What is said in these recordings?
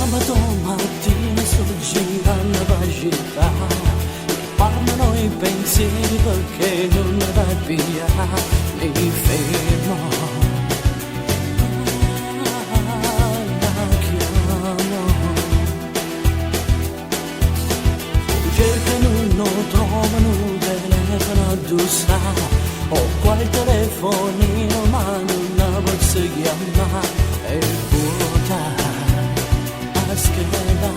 Sabato mattina sto girando la città, parlano i pensieri perché non ne vai via, mi fermo, la chiamo, cercano, non trovano, telefono a Dusa, ho quel telefonino ma non la posso chiamare, è vuota. Scheda,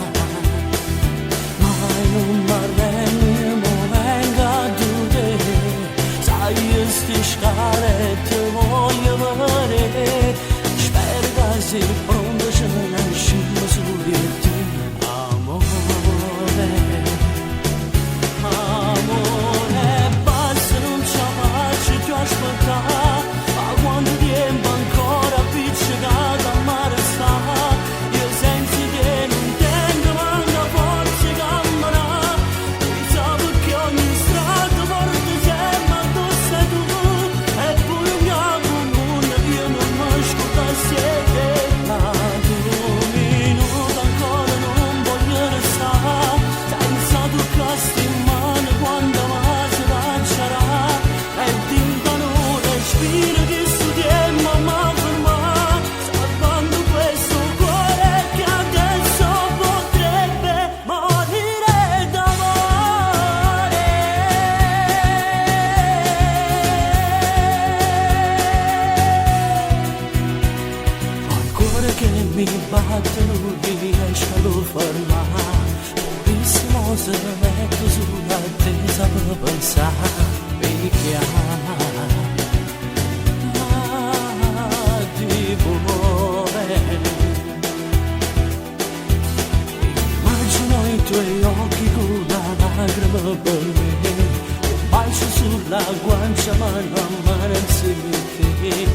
mai non m'arrendo, venga tu te, sai sti scale te voglio vedere, spero che sei pronto ce ne uscimo su di te, amore, amore, basta non ci faccio più aspettare, ma quando tempo ancora appiccicato a mare sta. Mi battono riesco a fermare, purissimo se metto sull'attesa per pensare, mi chiama, ti vuole, immagino i tuoi occhi con la lacrima per me, un bacio sulla guancia ma non si mette,